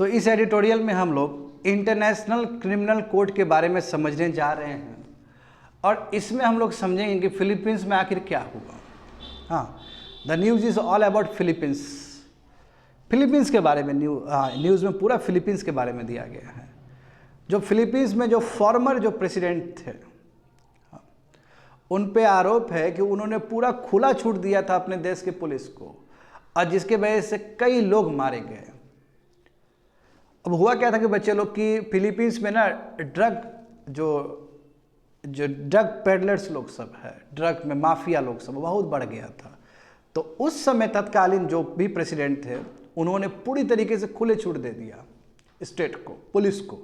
तो इस एडिटोरियल में हम लोग इंटरनेशनल क्रिमिनल कोर्ट के बारे में समझने जा रहे हैं और इसमें हम लोग समझेंगे कि फिलीपींस में आखिर क्या हुआ। हाँ, the news is all about Philippines. Philippines के बारे में न्यूज़ में पूरा फिलीपींस के बारे में दिया गया है। जो फिलीपींस में जो फॉर्मर जो प्रेसिडेंट थे, उन पे आरोप है कि उन्होंने पूरा खुला छूट दिया था अपने देश के पुलिस को, और जिसके वजह से कई लोग मारे गए। अब हुआ क्या था कि बच्चे लोग की फिलीपींस में ना जो ड्रग पेडलर्स लोग सब है, ड्रग में माफिया लोग सब बहुत बढ़ गया था। तो उस समय तत्कालीन जो भी प्रेसिडेंट थे उन्होंने पूरी तरीके से खुले छूट दे दिया स्टेट को, पुलिस को,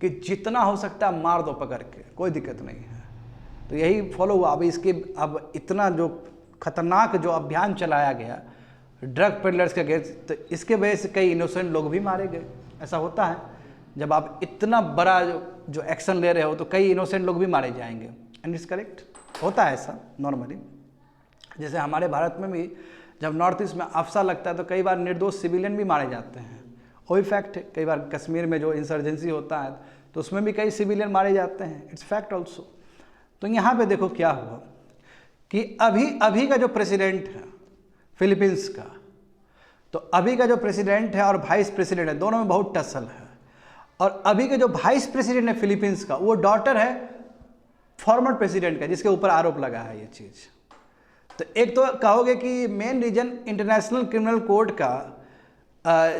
कि जितना हो सकता है मार दो पकड़ के, कोई दिक्कत नहीं है। तो यही फॉलो हुआ। अब इतना जो खतरनाक जो अभियान चलाया गया ड्रग पेडलर्स के अगेंस्ट, तो इसके वजह से कई इनोसेंट लोग भी मारे गए। ऐसा होता है, जब आप इतना बड़ा जो एक्शन ले रहे हो तो कई इनोसेंट लोग भी मारे जाएंगे। एंड इट्स करेक्ट, होता है ऐसा नॉर्मली। जैसे हमारे भारत में भी जब नॉर्थ ईस्ट में अफसा लगता है तो कई बार निर्दोष सिविलियन भी मारे जाते हैं, वही फैक्ट है। कई बार कश्मीर में जो इंसर्जेंसी होता है तो उसमें भी कई सिविलियन मारे जाते हैं, इट्स फैक्ट ऑल्सो। तो यहाँ पे देखो क्या हुआ कि अभी का जो प्रेसिडेंट है फिलीपींस का, तो अभी का जो प्रेसिडेंट है और वाइस प्रेसिडेंट है, दोनों में बहुत टसल है। और अभी के जो वाइस प्रेसिडेंट है फिलीपींस का, वो डॉटर है फॉर्मर प्रेसिडेंट का, जिसके ऊपर आरोप लगा है ये चीज़। तो एक तो कहोगे कि main reason international criminal court का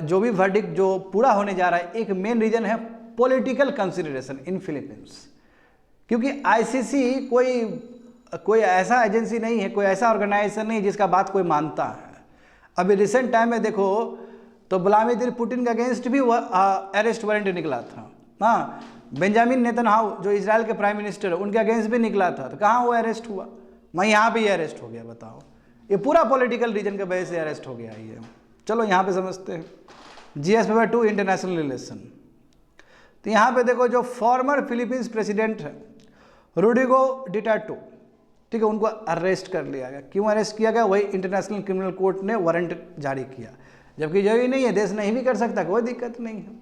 जो भी वर्डिक्ट जो पूरा होने जा रहा है, एक मेन रीजन है पॉलिटिकल कंसिडरेशन इन फिलीपींस। क्योंकि आईसीसी कोई ऐसा एजेंसी नहीं है, कोई ऐसा ऑर्गेनाइजेशन नहीं जिसका बात कोई मानता है। अभी रिसेंट टाइम में देखो तो व्लादिमीर पुतिन के अगेंस्ट भी अरेस्ट वारंट निकला था। हाँ, बेंजामिन नेतन्याहू जो इजराइल के प्राइम मिनिस्टर है, उनके अगेंस्ट भी निकला था। तो कहाँ वो अरेस्ट हुआ? मैं यहाँ पे ये अरेस्ट हो गया, बताओ। ये पूरा पॉलिटिकल रीजन के वजह से अरेस्ट हो गया ये। चलो यहाँ पे समझते हैं। GS paper 2 international relation. तो यहाँ पे देखो जो फॉर्मर फिलीपींस प्रेसिडेंट है रोड्रिगो डुटेर्टे, ठीक है, उनको अरेस्ट कर लिया गया। क्यों अरेस्ट किया गया? वही इंटरनेशनल क्रिमिनल कोर्ट ने वारंट जारी किया, जबकि जरूरी नहीं है, देश नहीं भी कर सकता, कोई दिक्कत नहीं है,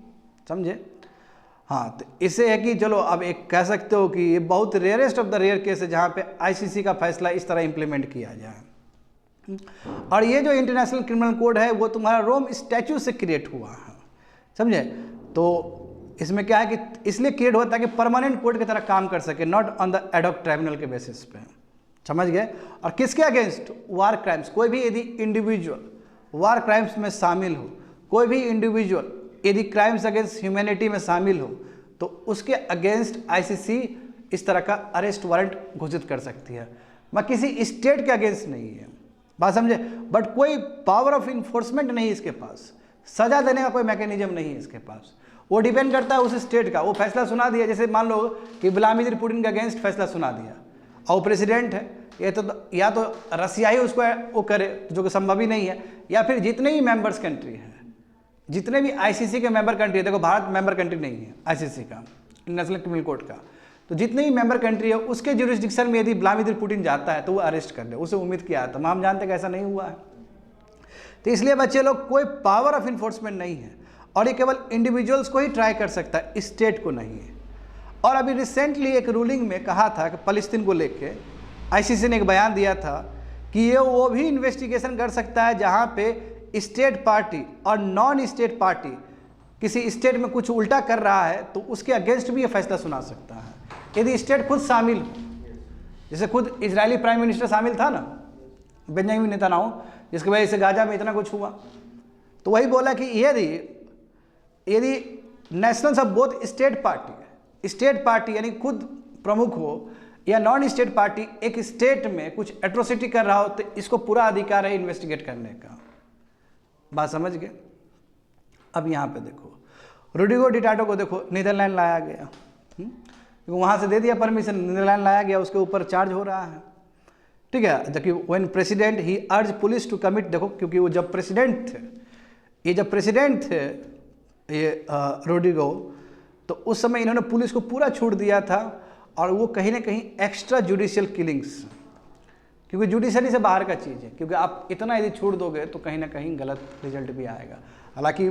समझे। हाँ, तो इससे है कि चलो अब एक कह सकते हो कि ये बहुत rarest of the rare case है जहाँ पे आईसीसी का फैसला इस तरह इंप्लीमेंट किया जाए। और ये जो इंटरनेशनल क्रिमिनल कोड है वो तुम्हारा रोम स्टैच्यू से क्रिएट हुआ है, समझे। तो इसमें क्या है कि इसलिए क्रिएट होता है कि परमानेंट कोर्ट की तरह काम कर सके, not on the ad hoc tribunal के बेसिस पे, समझ गए। और किसके अगेंस्ट? वार क्राइम्स। कोई भी यदि इंडिविजुअल वार क्राइम्स में शामिल हो, कोई भी इंडिविजुअल यदि क्राइम्स अगेंस्ट ह्यूमैनिटी में शामिल हो, तो उसके अगेंस्ट आईसीसी इस तरह का अरेस्ट वारंट घोषित कर सकती है। मैं किसी स्टेट के अगेंस्ट नहीं है, बात समझे, बट कोई पावर ऑफ इन्फोर्समेंट नहीं है इसके पास, सजा देने का कोई मैकेनिज्म नहीं है इसके पास। वो डिपेंड करता है उस स्टेट का। वो फैसला सुना दिया, जैसे मान लो कि व्लादिमीर पुतिन के अगेंस्ट फैसला सुना दिया और वो प्रेसिडेंट है, ये तो या तो रसिया ही उसको वो करे, जो कि संभव ही नहीं है, या फिर जितने भी मेंबर्स कंट्री हैं, जितने भी आईसीसी के मेंबर कंट्री है, देखो भारत मेंबर कंट्री नहीं है आईसीसी का, इंटरनेशनल क्रिमिनल कोर्ट का, तो जितने भी मेंबर कंट्री है उसके ज्यूरिसडिक्शन में यदि व्लादिमीर पुतिन जाता है तो वो अरेस्ट कर ले, उसे उम्मीद किया था। हम जानते हैं कि ऐसा नहीं हुआ है। तो इसलिए बच्चे लोग कोई पावर ऑफ इन्फोर्समेंट नहीं है, और ये केवल इंडिविजुअल्स को ही ट्राई कर सकता है, स्टेट को नहीं है। और अभी रिसेंटली एक रूलिंग में कहा था कि फलस्तीन को लेके आईसीसी ने एक बयान दिया था कि ये वो भी इन्वेस्टिगेशन कर सकता है जहाँ पे स्टेट पार्टी और नॉन स्टेट पार्टी किसी स्टेट में कुछ उल्टा कर रहा है तो उसके अगेंस्ट भी ये फैसला सुना सकता है, यदि स्टेट खुद शामिल हो। जैसे खुद इजरायली प्राइम मिनिस्टर शामिल था ना, बेंजामिन नेतन्याहू, जिसकी वजह से गाजा में इतना कुछ हुआ। तो वही बोला कि यदि nationals of both state party यानी खुद प्रमुख हो या नॉन स्टेट पार्टी एक स्टेट में कुछ एट्रोसिटी कर रहा हो, तो इसको पूरा अधिकार है इन्वेस्टिगेट करने का। बात समझ गए। अब यहाँ पे देखो रोड्रिगो डुटेर्टे को देखो नीदरलैंड लाया गया, वहाँ से दे दिया परमिशन, नीदरलैंड लाया गया, उसके ऊपर चार्ज हो रहा है, ठीक है। जबकि व्हेन प्रेसिडेंट ही अर्ज पुलिस टू कमिट, देखो क्योंकि वो जब प्रेसिडेंट थे ये रोड्रिगो, तो उस समय इन्होंने पुलिस को पूरा छूट दिया था, और वो कहीं ना कहीं एक्स्ट्रा जुडिशियल किलिंग्स, क्योंकि जुडिशरी से बाहर का चीज़ है, क्योंकि आप इतना यदि छूट दोगे तो कहीं ना कहीं गलत रिजल्ट भी आएगा। हालांकि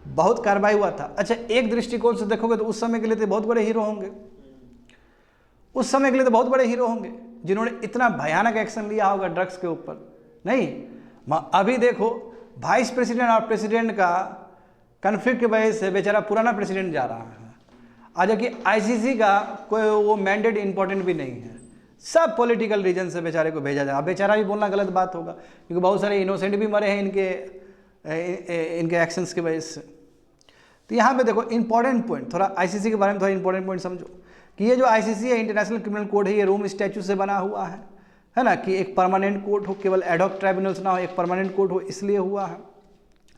बहुत कार्रवाई हुआ था। अच्छा, एक दृष्टिकोण से देखोगे तो उस समय के लिए तो बहुत बड़े हीरो होंगे, उस समय के लिए तो बहुत बड़े हीरो होंगे जिन्होंने इतना भयानक एक्शन लिया होगा ड्रग्स के ऊपर। नहीं, अभी देखो वाइस प्रेसिडेंट और प्रेसिडेंट का कन्फ्लिक्ट की वजह से बेचारा पुराना प्रेसिडेंट जा रहा है। आज जबकि आईसीसी का कोई वो मैंडेट इंपॉर्टेंट भी नहीं है, सब पॉलिटिकल रीजन से बेचारे को भेजा जाए। अब बेचारा भी बोलना गलत बात होगा क्योंकि बहुत सारे इनोसेंट भी मरे हैं इनके एक्शंस की वजह से। तो यहाँ पे देखो इंपॉर्टेंट पॉइंट, थोड़ा आईसीसी के बारे में थोड़ा इंपॉर्टेंट पॉइंट समझो कि ये जो आईसीसी है, इंटरनेशनल क्रिमिनल कोड है, ये रोम स्टैच्यू से बना हुआ है ना, कि एक परमानेंट कोर्ट हो, केवल एडहॉक ट्राइब्यूनल्स ना हो, एक परमानेंट कोर्ट हो, इसलिए हुआ है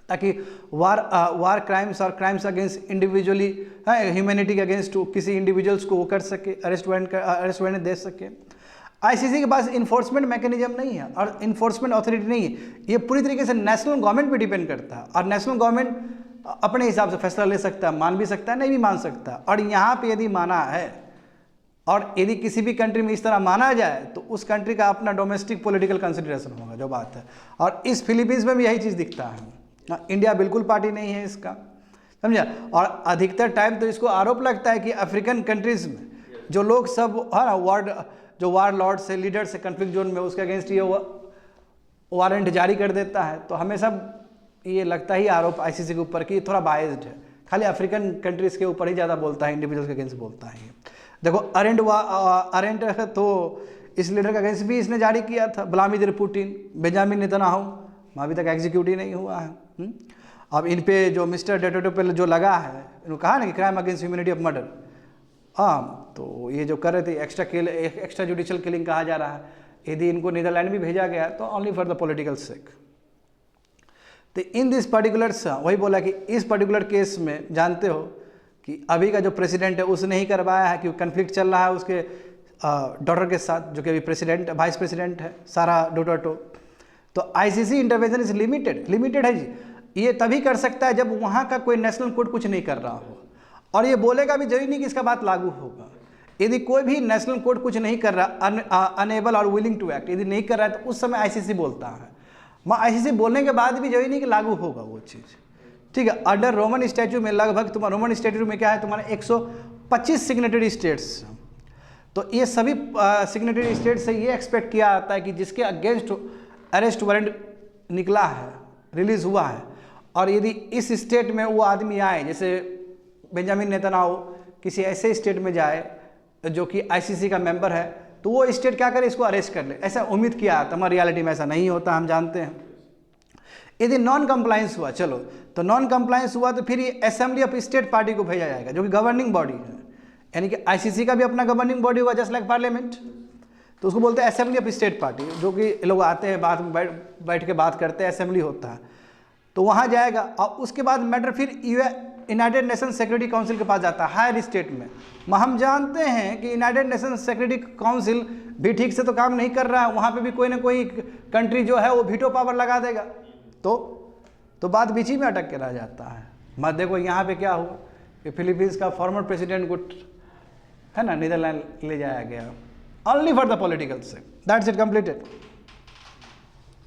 ताकि वार क्राइम्स और क्राइम्स अगेंस्ट इंडिविजुअली, ह्यूमैनिटी के अगेंस्ट किसी इंडिविजुअल्स को वो कर सके, अरेस्ट वारंट दे सके। आईसीसी के पास इन्फोर्समेंट मैकेनिज्म नहीं है और इन्फोर्समेंट अथॉरिटी नहीं है, ये पूरी तरीके से नेशनल गवर्नमेंट पे डिपेंड करता है और नेशनल गवर्नमेंट अपने हिसाब से फैसला ले सकता है, मान भी सकता है, नहीं भी मान सकता। और यहाँ पे यदि माना है और यदि किसी भी कंट्री में इस तरह माना जाए तो उस कंट्री का अपना डोमेस्टिक पॉलिटिकल कंसिडरेशन होगा, जो बात है। और इस फिलीपींस में भी यही चीज़ दिखता है। इंडिया बिल्कुल पार्टी नहीं है इसका, समझा। और अधिकतर टाइम तो इसको आरोप लगता है कि अफ्रीकन कंट्रीज़ में जो लोग सब है ना वार लॉर्ड से, लीडर से कन्फ्लिक्ट जोन में, उसके अगेंस्ट ये वारंट जारी कर देता है। तो हमें सब ये लगता ही आरोप आईसीसी के ऊपर कि थोड़ा बायस्ड है, खाली अफ्रीकन कंट्रीज़ के ऊपर ही ज़्यादा बोलता है, इंडिविजुअल्स के अगेंस्ट बोलता है। देखो अरेंट तो इस लीडर का अगेंस्ट भी इसने जारी किया था, व्लादिमीर पुतिन, बेंजामिन नेतन्याहू, अभी तक एग्जीक्यूट ही नहीं हुआ है। अब इन पे जो मिस्टर डेटोटो पे जो लगा है, इन्होंने कहा ना कि crime against humanity of murder, हाँ, तो ये जो कर रहे थे एक्स्ट्रा जुडिशियल किलिंग कहा जा रहा है, यदि इनको नीदरलैंड भी भेजा गया तो ओनली फॉर द पॉलिटिकल सेक। तो इन दिस पर्टिकुलर, वही बोला कि इस पर्टिकुलर केस में जानते हो कि अभी का जो प्रेसिडेंट है उसने ही करवाया है, क्योंकि कन्फ्लिक्ट चल रहा है उसके डॉटर के साथ, जो कि अभी प्रेसिडेंट वाइस प्रेसिडेंट है, सारा डोटोटो। तो आईसीसी इंटरवेंशन इज लिमिटेड है जी, ये तभी कर सकता है जब वहाँ का कोई नेशनल कोर्ट कुछ नहीं कर रहा हो, और ये बोलेगा भी जरूरी नहीं कि इसका बात लागू होगा। यदि कोई भी नेशनल कोर्ट कुछ नहीं कर रहा, अनेबल और विलिंग टू एक्ट, यदि नहीं कर रहा है तो उस समय आईसीसी बोलता है। आईसीसी बोलने के बाद भी जरूरी नहीं कि लागू होगा वो चीज़, ठीक है। अंडर रोमन स्टैट्यू में लगभग तुम्हारा रोमन स्टैट्यू में क्या है, तुम्हारा 125 सिग्नेटरी स्टेट्स, तो ये सभी सिग्नेटरी स्टेट से ये एक्सपेक्ट किया जाता है कि जिसके अगेंस्ट अरेस्ट वारंट निकला है, रिलीज हुआ है, और यदि इस स्टेट में वो आदमी आए, जैसे बेंजामिन नेतन्याहू किसी ऐसे स्टेट में जाए जो कि आईसीसी का मेंबर है, तो वो स्टेट क्या करे, इसको अरेस्ट कर ले, ऐसा उम्मीद किया जाता है। रियलिटी में ऐसा नहीं होता, हम जानते हैं। यदि नॉन कंप्लायंस हुआ, चलो तो नॉन कंप्लायंस हुआ तो फिर ये असेंबली ऑफ स्टेट पार्टी को भेजा जाएगा, जो कि गवर्निंग बॉडी है, यानी कि आईसीसी का भी अपना गवर्निंग बॉडी होगा जस्ट लाइक पार्लियामेंट, तो उसको बोलते हैं असेंबली ऑफ स्टेट पार्टी, जो कि लोग आते हैं बाद में बैठ के बात करते हैं, असेंबली होता है, तो वहाँ जाएगा। और उसके बाद मैटर फिर यूनाइटेड नेशन सिक्योरिटी काउंसिल के पास जाता है, हायर स्टेट में। हम जानते हैं कि यूनाइटेड नेशन सिक्योरिटी काउंसिल भी ठीक से तो काम नहीं कर रहा है, वहाँ पे भी कोई ना कोई कंट्री जो है वो वीटो पावर लगा देगा, तो बात बीच ही में अटक के रह जाता है। मत देखो यहाँ पे क्या हुआ कि फिलीपींस का फॉर्मर प्रेसिडेंट को है ना नीदरलैंड ले जाया गया, only for the political sake. That's it, completed.